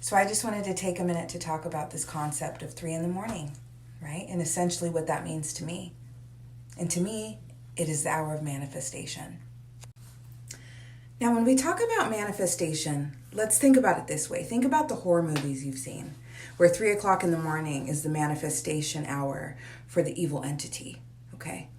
So I just wanted to take a minute to talk about this concept of 3 in the morning, right? And essentially what that means to me. And to me, it is the hour of manifestation. Now, when we talk about manifestation, let's think about it this way. Think about the horror movies you've seen, where 3 o'clock in the morning is the manifestation hour for the evil entity, okay?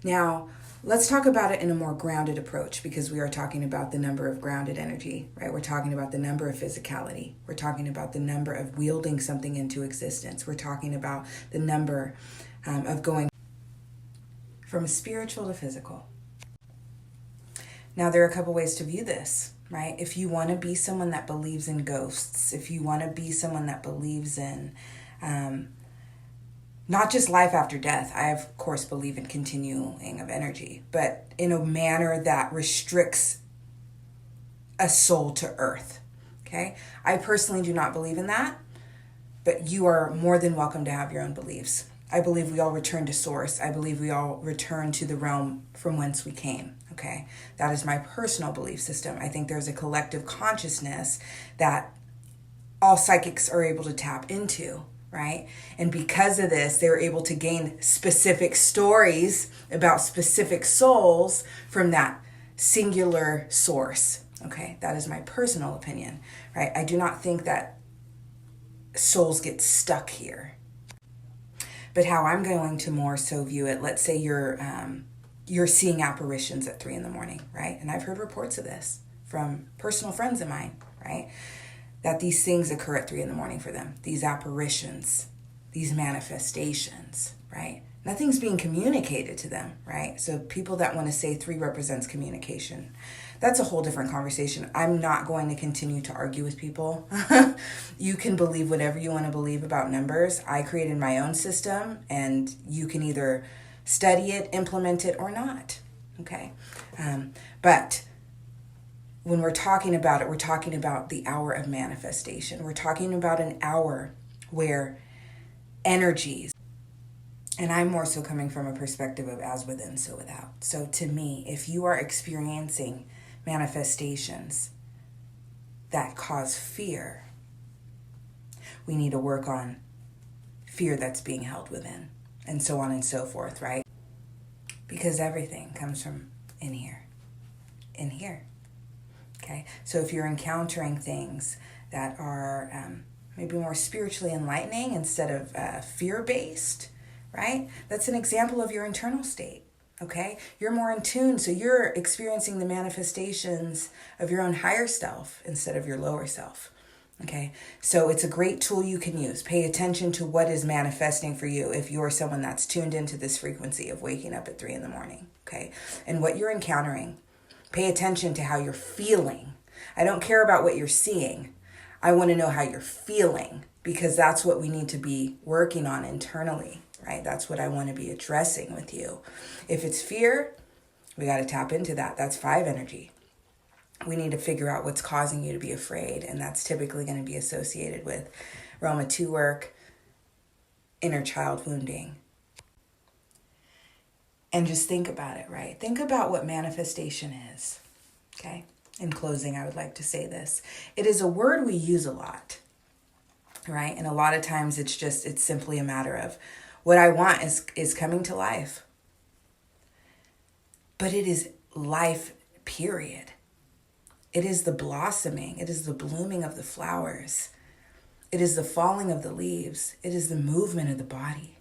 Now, let's talk about it in a more grounded approach, because we are talking about the number of grounded energy, right? We're talking about the number of physicality. We're talking about the number of wielding something into existence. We're talking about the number of going from spiritual to physical. Now, there are a couple ways to view this, right? If you want to be someone that believes in ghosts, if you want to be someone that believes in not just life after death, I of course believe in continuing of energy, but in a manner that restricts a soul to earth, okay? I personally do not believe in that, but you are more than welcome to have your own beliefs. I believe we all return to source. I believe we all return to the realm from whence we came. Okay, that is my personal belief system. I think there's a collective consciousness that all psychics are able to tap into, right? And because of this, they're able to gain specific stories about specific souls from that singular source. Okay, that is my personal opinion, right? I do not think that souls get stuck here. But how I'm going to more so view it, let's say you're seeing apparitions at 3 in the morning, right? And I've heard reports of this from personal friends of mine, right? That these things occur at 3 in the morning for them. These apparitions, these manifestations, right? Nothing's being communicated to them, right? So people that want to say 3 represents communication, that's a whole different conversation. I'm not going to continue to argue with people. You can believe whatever you want to believe about numbers. I created my own system, and you can either study it, implement it, or not, okay? But when we're talking about it, we're talking about the hour of manifestation. We're talking about an hour where energies, and I'm more so coming from a perspective of as within, so without. So to me, if you are experiencing manifestations that cause fear, we need to work on fear that's being held within, and so on and so forth, right? Because everything comes from in here, okay? So if you're encountering things that are maybe more spiritually enlightening instead of fear-based, right? That's an example of your internal state, okay? You're more in tune, so you're experiencing the manifestations of your own higher self instead of your lower self, okay? So it's a great tool you can use. Pay attention to what is manifesting for you if you're someone that's tuned into this frequency of waking up at 3 in the morning, okay? And what you're encountering. Pay attention to how you're feeling. I don't care about what you're seeing. I want to know how you're feeling, because that's what we need to be working on internally, right? That's what I want to be addressing with you. If it's fear, we got to tap into that. That's 5 energy. We need to figure out what's causing you to be afraid, and that's typically going to be associated with Roma 2 work, inner child wounding. And just think about it, right? Think about what manifestation is, okay? In closing, I would like to say this. It is a word we use a lot, right? And a lot of times it's simply a matter of what I want is coming to life. But it is life, period. It is the blossoming. It is the blooming of the flowers. It is the falling of the leaves. It is the movement of the body.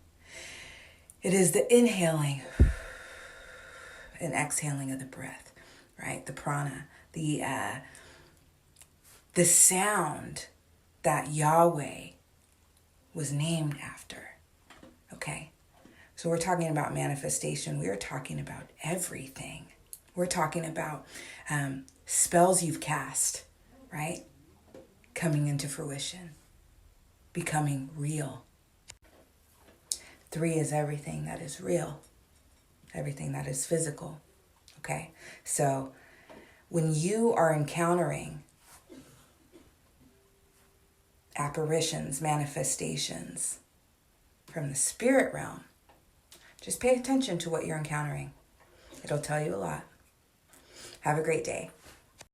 It is the inhaling and exhaling of the breath, right? The prana, the sound that Yahweh was named after, okay? So we're talking about manifestation. We are talking about everything. We're talking about spells you've cast, right? Coming into fruition, becoming real. 3 is everything that is real, everything that is physical, okay? So when you are encountering apparitions, manifestations from the spirit realm, just pay attention to what you're encountering. It'll tell you a lot. Have a great day.